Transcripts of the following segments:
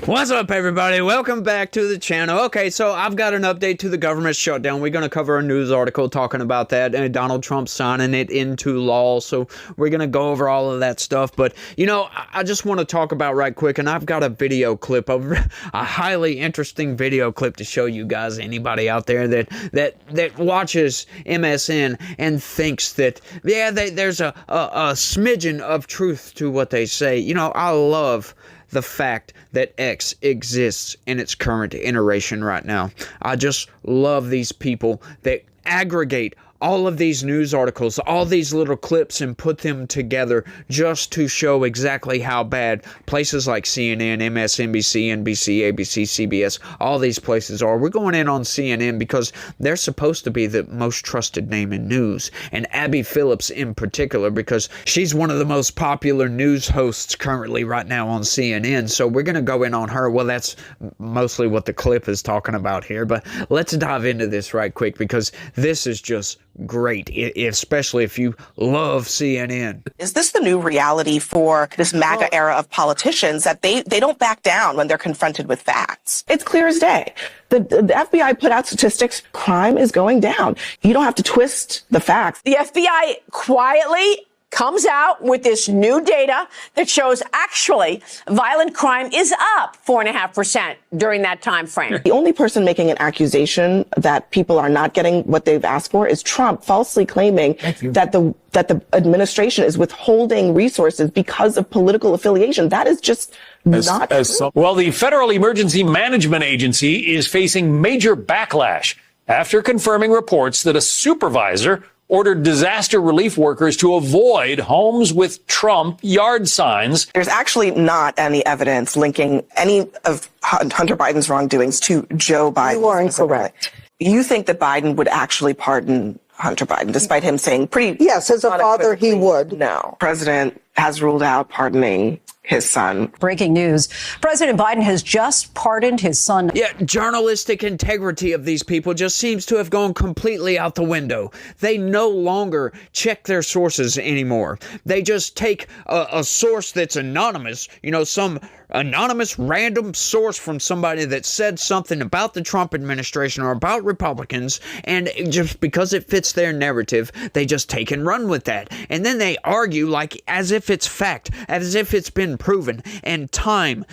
What's up, everybody? Welcome back to the channel. Okay, so I've got an update to the government shutdown. We're going to cover a news article talking about that and Donald Trump signing it into law. So we're going to go over all of that stuff. But, you know, I just want to talk about right quick, and I've got a video clip, a highly interesting video clip to show you guys, anybody out there that watches MSN and thinks that, yeah, there's a smidgen of truth to what they say. You know, I love the fact that X exists in its current iteration right now. I just love these people that aggregate all of these news articles, all these little clips, and put them together just to show exactly how bad places like CNN, MSNBC, NBC, ABC, CBS, all these places are. We're going in on CNN because they're supposed to be the most trusted name in news, and Abby Phillips in particular, because she's one of the most popular news hosts currently right now on CNN. So we're going to go in on her. Well, that's mostly what the clip is talking about here, but let's dive into this right quick because this is just great, especially if you love CNN. Is this the new reality for this MAGA era of politicians, that they don't back down when they're confronted with facts? It's clear as day. The FBI put out statistics. Crime is going down. You don't have to twist the facts. The FBI quietly comes out with this new data that shows actually violent crime is up 4.5% during that time frame. The only person making an accusation that people are not getting what they've asked for is Trump, falsely claiming that the administration is withholding resources because of political affiliation. That is just not true. Well, the Federal Emergency Management Agency is facing major backlash after confirming reports that a supervisor ordered disaster relief workers to avoid homes with Trump yard signs. There's actually not any evidence linking any of Hunter Biden's wrongdoings to Joe Biden. You are incorrect. You think that Biden would actually pardon Hunter Biden, despite him saying pretty... Yes, as a father, he would. No. President has ruled out pardoning his son. Breaking news. President Biden has just pardoned his son. Yeah, journalistic integrity of these people just seems to have gone completely out the window. They no longer check their sources anymore. They just take a source that's anonymous, you know, some anonymous random source from somebody that said something about the Trump administration or about Republicans, and just because it fits their narrative, they just take and run with that. And then they argue like as if it's fact, as if it's been proven, and time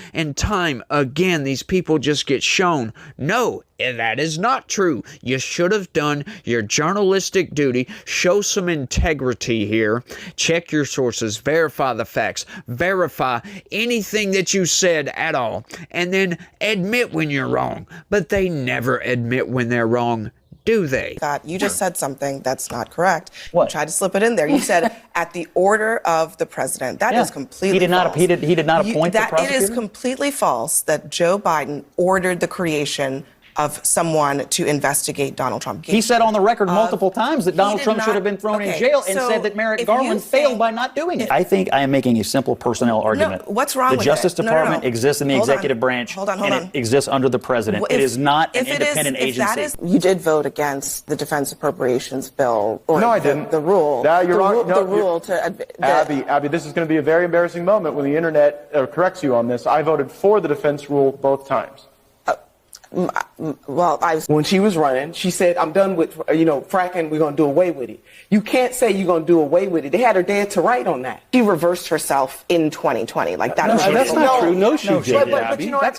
again these people just get shown, no, that is not true. You should have done your journalistic duty. Show some integrity here. Check your sources. Verify the facts. Verify anything that you said at all. And then admit when you're wrong. But they never admit when they're wrong, do they? God, you just said something that's not correct. What? You tried to slip it in there. You said at the order of the president. That is completely false. He did not appoint the prosecutor? It is completely false that Joe Biden ordered the creation of someone to investigate Donald Trump. He said on the record multiple times that Donald Trump should have been thrown in jail, and said that Merrick Garland failed by not doing it. I think I am making a simple personnel argument. No, what's wrong with it? The Justice Department exists in the executive branch, Hold on. it exists under the president. It is not an independent agency. You did vote against the Defense Appropriations Bill. Or no, I didn't. The rule. No, you're wrong. The rule to... Abby, this is going to be a very embarrassing moment when the internet corrects you on this. I voted for the defense rule both times. Well, when she was running, she said, I'm done with, fracking, we're going to do away with it. You can't say you're going to do away with it. They had her dead to right on that. She reversed herself in 2020. Like that. That's not true. No, she didn't, Abby. That's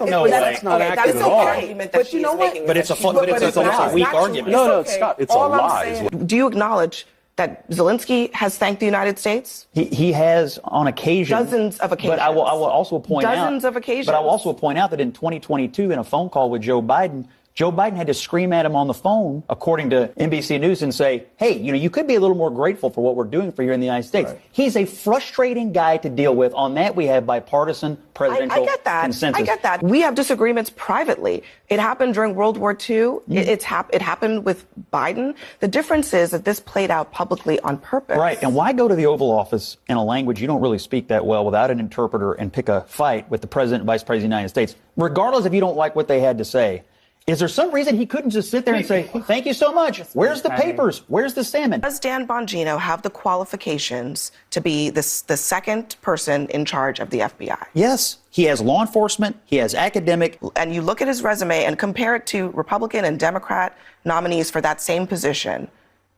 not accurate at all. But you know what? But it's a weak argument. No, Scott, it's a lie. Do you acknowledge that Zelensky has thanked the United States? He has on occasion. Dozens of occasions. But I will also point out. Dozens of occasions. But I will also point out that in 2022, in a phone call with Joe Biden had to scream at him on the phone, according to NBC News, and say, hey, you could be a little more grateful for what we're doing for you in the United States. Right. He's a frustrating guy to deal with. On that, we have bipartisan presidential consensus. I get that. We have disagreements privately. It happened during World War II. It happened with Biden. The difference is that this played out publicly on purpose. Right. And why go to the Oval Office in a language you don't really speak that well without an interpreter and pick a fight with the president and vice president of the United States, regardless if you don't like what they had to say? Is there some reason he couldn't just sit there and say, thank you so much. Where's the papers? Where's the salmon? Does Dan Bongino have the qualifications to be the second person in charge of the FBI? Yes. He has law enforcement. He has academic. And you look at his resume and compare it to Republican and Democrat nominees for that same position.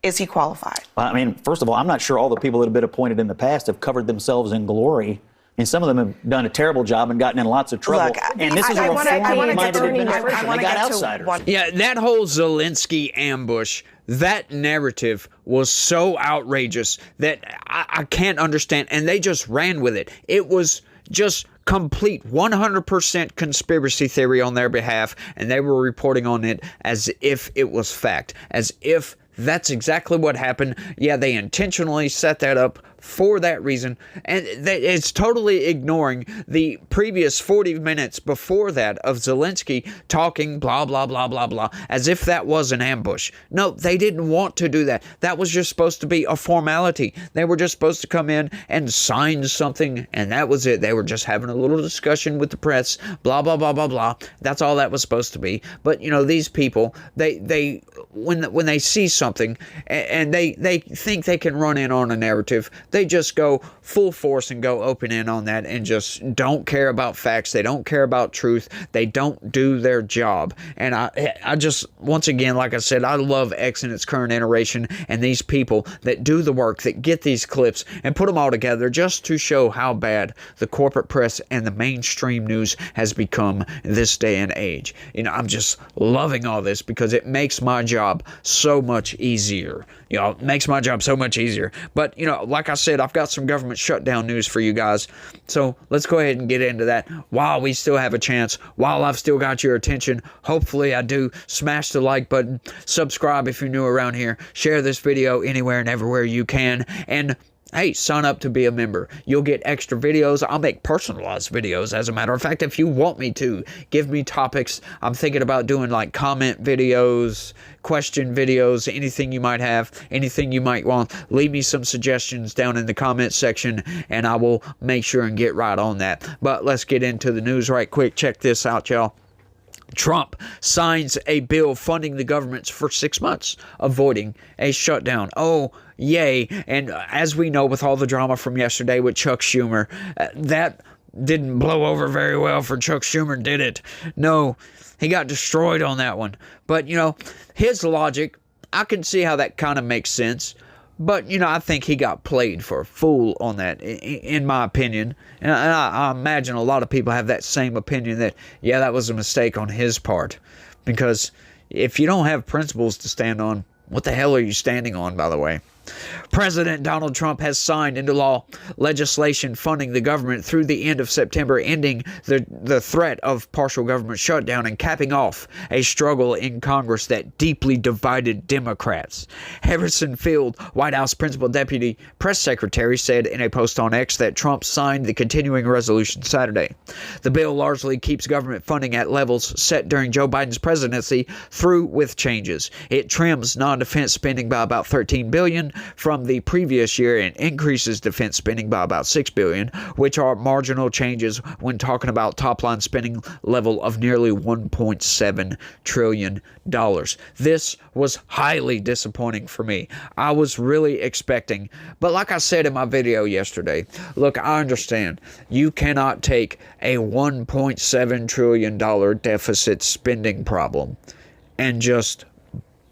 Is he qualified? I mean, first of all, I'm not sure all the people that have been appointed in the past have covered themselves in glory. And some of them have done a terrible job and gotten in lots of trouble. Look, and this is a reform-minded administration. They got outsiders. Yeah, that whole Zelensky ambush, that narrative was so outrageous that I can't understand. And they just ran with it. It was just complete 100% conspiracy theory on their behalf. And they were reporting on it as if it was fact, as if that's exactly what happened. Yeah, they intentionally set that up for that reason, and it's totally ignoring the previous 40 minutes before that of Zelensky talking blah, blah, blah, blah, blah, as if that was an ambush. No, they didn't want to do that. That was just supposed to be a formality. They were just supposed to come in and sign something, and that was it. They were just having a little discussion with the press, blah, blah, blah, blah, blah. That's all that was supposed to be. But, you know, these people, they when they see something and they think they can run in on a narrative, they just go full force and go open in on that and just don't care about facts. They don't care about truth. They don't do their job. And I just, once again, like I said, I love X in its current iteration and these people that do the work, that get these clips and put them all together just to show how bad the corporate press and the mainstream news has become in this day and age. You know, I'm just loving all this because it makes my job so much easier. You know, it makes my job so much easier. But, you know, like I said, I've got some government shutdown news for you guys. So let's go ahead and get into that while we still have a chance, while I've still got your attention. Hopefully I do. Smash the like button, subscribe if you're new around here, share this video anywhere and everywhere you can, and hey, sign up to be a member. You'll get extra videos. I'll make personalized videos, as a matter of fact, if you want me to. Give me topics. I'm thinking about doing like comment videos, question videos, anything you might have, anything you might want. Leave me some suggestions down in the comment section, and I will make sure and get right on that. But let's get into the news right quick. Check this out, y'all. Trump signs a bill funding the governments for 6 months, avoiding a shutdown. Oh, yay. And as we know, with all the drama from yesterday with Chuck Schumer, that didn't blow over very well for Chuck Schumer, did it? No, he got destroyed on that one. But, you know, his logic, I can see how that kind of makes sense. But, you know, I think he got played for a fool on that, in my opinion. And I imagine a lot of people have that same opinion that, yeah, that was a mistake on his part. Because if you don't have principles to stand on, what the hell are you standing on, by the way? President Donald Trump has signed into law legislation funding the government through the end of September, ending the threat of partial government shutdown and capping off a struggle in Congress that deeply divided Democrats. Harrison Field, White House Principal Deputy Press Secretary, said in a post on X that Trump signed the continuing resolution Saturday. The bill largely keeps government funding at levels set during Joe Biden's presidency through with changes. It trims non-defense spending by about $13 billion from the previous year and increases defense spending by about $6 billion, which are marginal changes when talking about top-line spending level of nearly $1.7 trillion. This was highly disappointing for me. I was really expecting, but like I said in my video yesterday, look, I understand you cannot take a $1.7 trillion deficit spending problem and just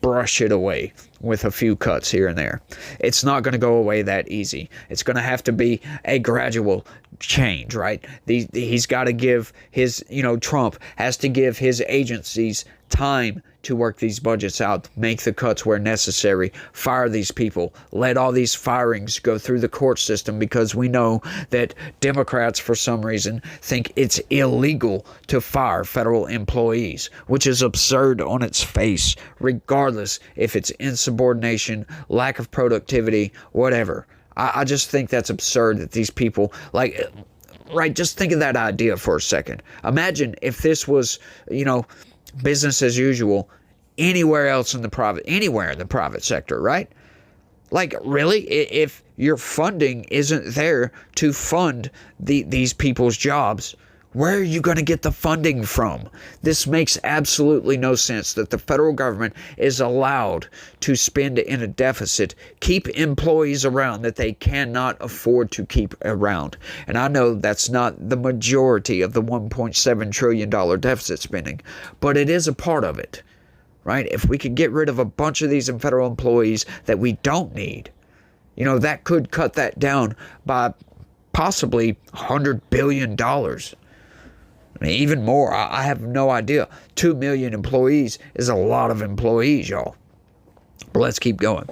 brush it away with a few cuts here and there. It's not going to go away that easy. It's going to have to be a gradual change, right? He's got to give his, Trump has to give his agencies time to work these budgets out, make the cuts where necessary, fire these people, let all these firings go through the court system, because we know that Democrats, for some reason, think it's illegal to fire federal employees, which is absurd on its face, regardless if it's insubordination, lack of productivity, whatever. I just think that's absurd that these people, right, just think of that idea for a second. Imagine if this was, business as usual anywhere else in the private sector, right? Like, really, if your funding isn't there to fund these people's jobs, Where are you going to get the funding from? This makes absolutely no sense that the federal government is allowed to spend in a deficit, keep employees around that they cannot afford to keep around. And I know that's not the majority of the $1.7 trillion deficit spending, but it is a part of it, right? If we could get rid of a bunch of these federal employees that we don't need, that could cut that down by possibly $100 billion. I mean, even more. I have no idea. 2 million employees is a lot of employees, y'all. But let's keep going.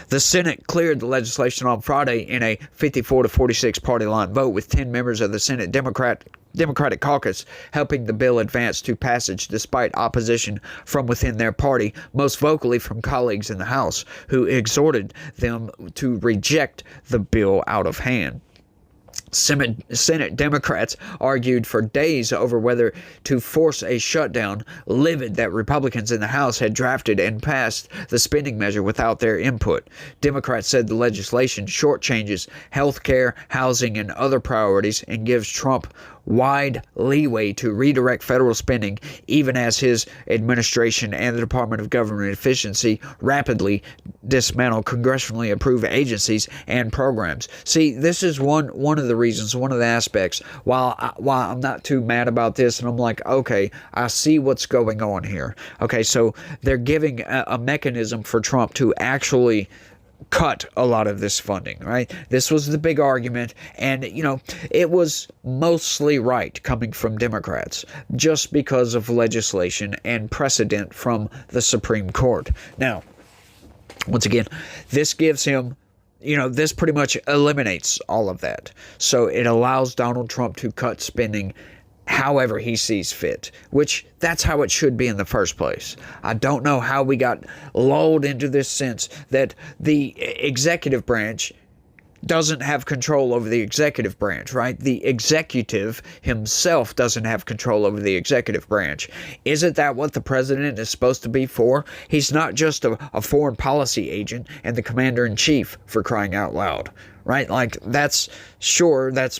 The Senate cleared the legislation on Friday in a 54-46 party line vote, with 10 members of the Senate Democratic caucus helping the bill advance to passage despite opposition from within their party, most vocally from colleagues in the House, who exhorted them to reject the bill out of hand. Senate Democrats argued for days over whether to force a shutdown, livid that Republicans in the House had drafted and passed the spending measure without their input. Democrats said the legislation shortchanges health care, housing, and other priorities and gives Trump wide leeway to redirect federal spending, even as his administration and the Department of Government Efficiency rapidly dismantle congressionally approved agencies and programs. See, this is one of the reasons, one of the aspects why I'm not too mad about this, and I'm like, okay, I see what's going on here. Okay, so they're giving a mechanism for Trump to actually cut a lot of this funding, right? This was the big argument, and it was mostly right coming from Democrats just because of legislation and precedent from the Supreme Court. Now, once again, this gives him, this pretty much eliminates all of that. So it allows Donald Trump to cut spending however he sees fit, which that's how it should be in the first place. I don't know how we got lulled into this sense that the executive branch doesn't have control over the executive branch, right? The executive himself doesn't have control over the executive branch. Isn't that what the president is supposed to be for? He's not just a foreign policy agent and the commander-in-chief, for crying out loud, right? Like, that's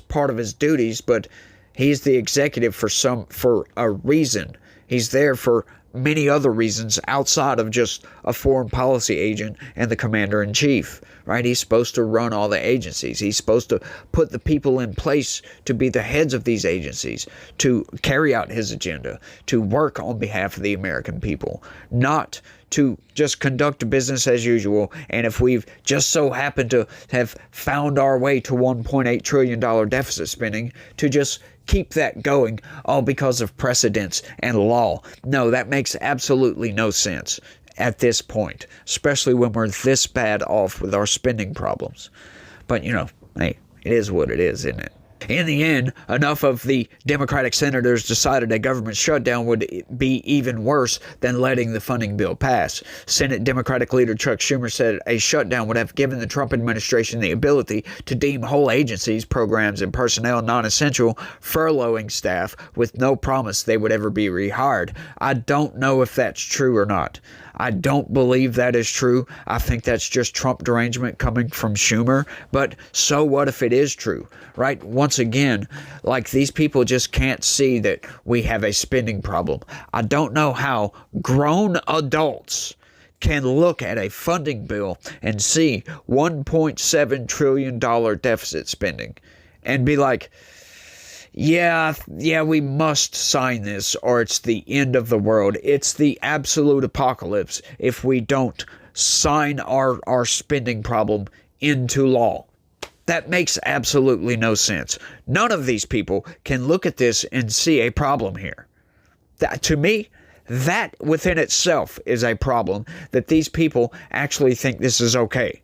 part of his duties, but he's the executive for a reason. He's there for many other reasons outside of just a foreign policy agent and the commander-in-chief, right? He's supposed to run all the agencies. He's supposed to put the people in place to be the heads of these agencies, to carry out his agenda, to work on behalf of the American people, not to just conduct business as usual. And if we've just so happened to have found our way to $1.8 trillion deficit spending, to just keep that going all because of precedents and law. No, that makes absolutely no sense at this point, especially when we're this bad off with our spending problems. But, hey, it is what it is, isn't it? In the end, enough of the Democratic senators decided a government shutdown would be even worse than letting the funding bill pass. Senate Democratic leader Chuck Schumer said a shutdown would have given the Trump administration the ability to deem whole agencies, programs, and personnel non-essential, furloughing staff with no promise they would ever be rehired. I don't know if that's true or not. I don't believe that is true. I think that's just Trump derangement coming from Schumer. But so what if it is true, right? Once again, like, these people just can't see that we have a spending problem. I don't know how grown adults can look at a funding bill and see $1.7 trillion deficit spending and be like, yeah, we must sign this or it's the end of the world. It's the absolute apocalypse if we don't sign our spending problem into law. That makes absolutely no sense. None of these people can look at this and see a problem here. To me, that within itself is a problem, that these people actually think this is okay.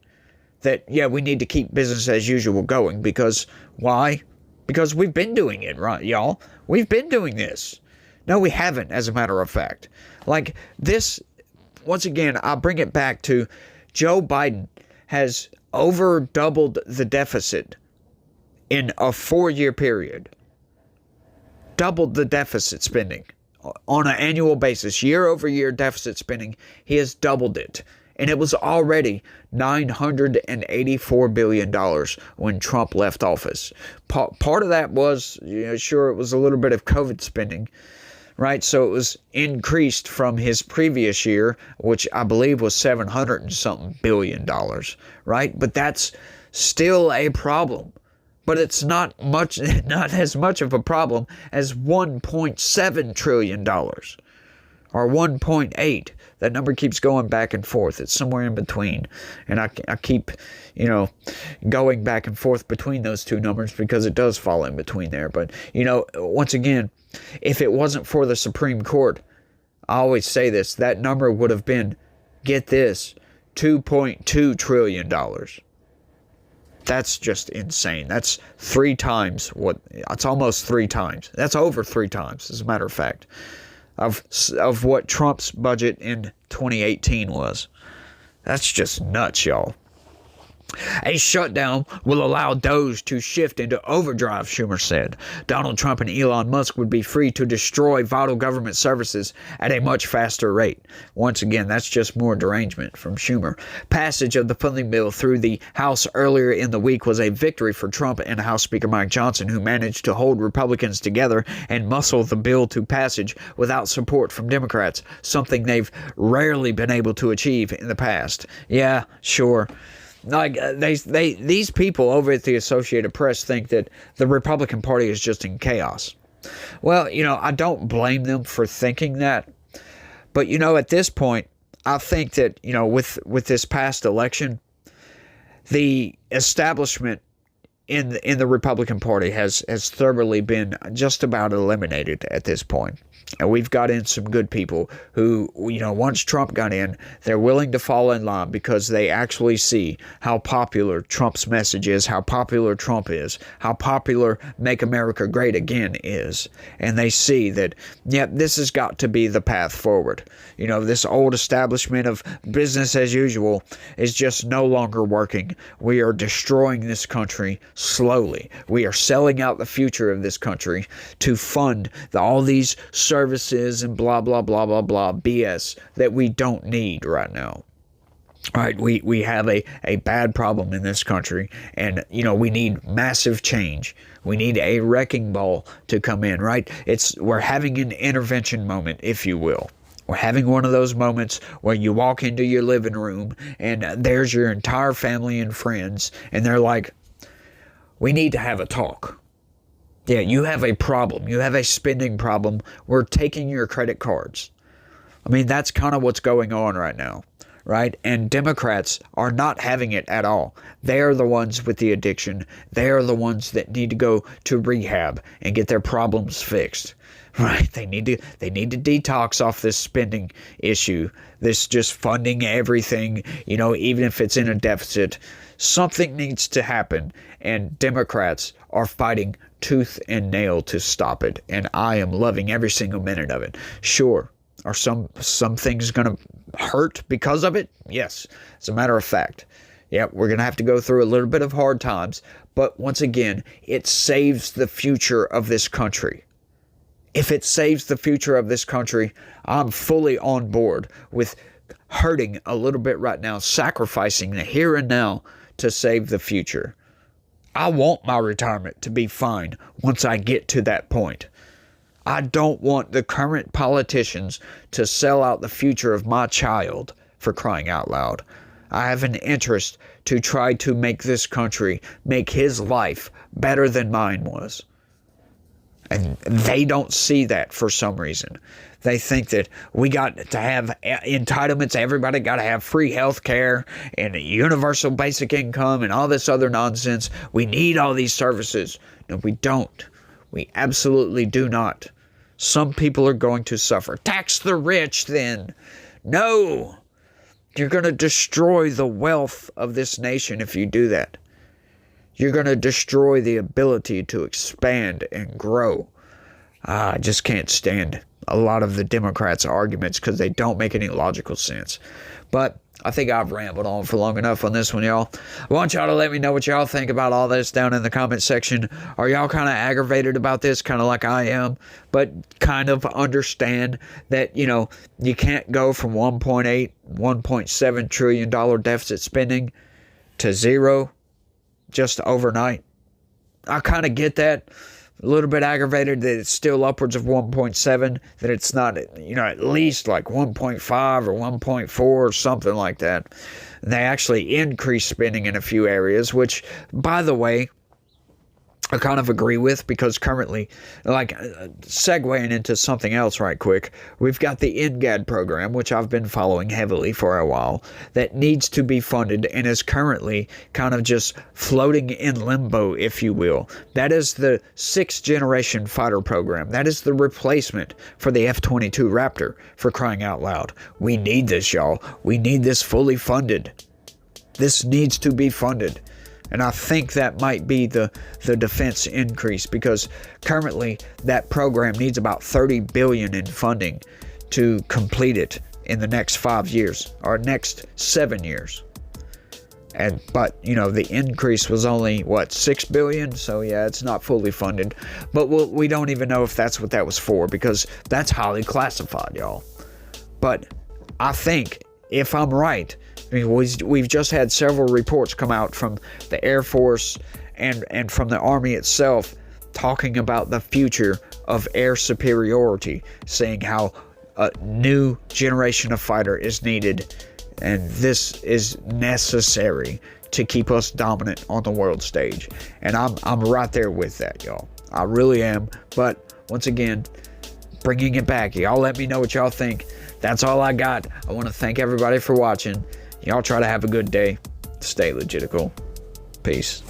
That, we need to keep business as usual going because why? Because we've been doing it, right, y'all? We've been doing this. No, we haven't, as a matter of fact. Like, this, once again, I'll bring it back to Joe Biden has over doubled the deficit in a 4-year period. Doubled the deficit spending on an annual basis. Year over year deficit spending, he has doubled it And it was already $984 billion when Trump left office. Part of that was, sure, it was a little bit of COVID spending, right? So it was increased from his previous year, which I believe was $700 and something billion, right? But that's still a problem. But it's not as much of a problem as $1.7 trillion or 1.8. That number keeps going back and forth. It's somewhere in between. And I keep, going back and forth between those two numbers because it does fall in between there. But, once again, if it wasn't for the Supreme Court, I always say this, that number would have been, get this, $2.2 trillion. That's just insane. That's 3 times it's almost 3 times. That's over 3 times, as a matter of fact, of what Trump's budget in 2018 was. That's just nuts, y'all. A shutdown will allow Doge to shift into overdrive, Schumer said. Donald Trump and Elon Musk would be free to destroy vital government services at a much faster rate. Once again, that's just more derangement from Schumer. Passage of the funding bill through the House earlier in the week was a victory for Trump and House Speaker Mike Johnson, who managed to hold Republicans together and muscle the bill to passage without support from Democrats, something they've rarely been able to achieve in the past. Yeah, sure. Like these people over at the Associated Press think that the Republican Party is just in chaos. Well, I don't blame them for thinking that. But, at this point, I think that, with this past election, the establishment in the Republican Party has thoroughly been just about eliminated at this point. And we've got in some good people who, once Trump got in, they're willing to fall in line because they actually see how popular Trump's message is, how popular Trump is, how popular Make America Great Again is. And they see that, this has got to be the path forward. This old establishment of business as usual is just no longer working. We are destroying this country slowly. We are selling out the future of this country to fund all these services and blah, blah, blah, blah, blah BS that we don't need right now. All right, we have a bad problem in this country, and, we need massive change. We need a wrecking ball to come in, right? We're having an intervention moment, if you will. We're having one of those moments where you walk into your living room, and there's your entire family and friends, and they're like, we need to have a talk. Yeah, you have a problem. You have a spending problem. We're taking your credit cards. I mean, that's kind of what's going on right now, right? And Democrats are not having it at all. They are the ones with the addiction. They are the ones that need to go to rehab and get their problems fixed, right? They need to detox off this spending issue, this just funding everything, even if it's in a deficit. Something needs to happen, and Democrats are fighting tooth and nail to stop it, and I am loving every single minute of it. Sure, are some things going to hurt because of it? Yes, as a matter of fact. Yeah, we're going to have to go through a little bit of hard times, but once again, it saves the future of this country. If it saves the future of this country, I'm fully on board with hurting a little bit right now, sacrificing the here and now to save the future. I want my retirement to be fine once I get to that point. I don't want the current politicians to sell out the future of my child, for crying out loud. I have an interest to try to make this country, make his life better than mine was. And they don't see that for some reason. They think that we got to have entitlements. Everybody got to have free health care and a universal basic income and all this other nonsense. We need all these services. No, we don't. We absolutely do not. Some people are going to suffer. Tax the rich, then. No. You're going to destroy the wealth of this nation if you do that. You're going to destroy the ability to expand and grow. I just can't stand a lot of the Democrats' arguments because they don't make any logical sense. But I think I've rambled on for long enough on this one, y'all. I want y'all to let me know what y'all think about all this down in the comment section. Are y'all kind of aggravated about this, kind of like I am, but kind of understand that, you know, you can't go from $1.7 trillion deficit spending to zero just overnight? I kind of get that. A little bit aggravated that it's still upwards of 1.7, that it's not, you know, at least like 1.5 or 1.4 or something like that. And they actually increased spending in a few areas, which, by the way, I kind of agree with, because currently, like, segueing into something else right quick, we've got the NGAD program, which I've been following heavily for a while, that needs to be funded and is currently kind of just floating in limbo, if you will. That is the 6th generation fighter program. That is the replacement for the F-22 Raptor, for crying out loud. We need this, y'all. We need this fully funded. This needs to be funded. And I think that might be the defense increase, because currently that program needs about $30 billion in funding to complete it in the next 5 years, or next 7 years. But you know, the increase was only what, $6 billion? So yeah, it's not fully funded. But we don't even know if that's what that was for, because that's highly classified, y'all. But I think, if I'm right, I mean, we've just had several reports come out from the Air Force and from the Army itself, talking about the future of air superiority, saying how a new generation of fighter is needed, and this is necessary to keep us dominant on the world stage. And I'm right there with that, y'all. I really am. But once again, bringing it back, y'all let me know what y'all think. That's all I got. I want to thank everybody for watching. Y'all try to have a good day. Stay legitical. Peace.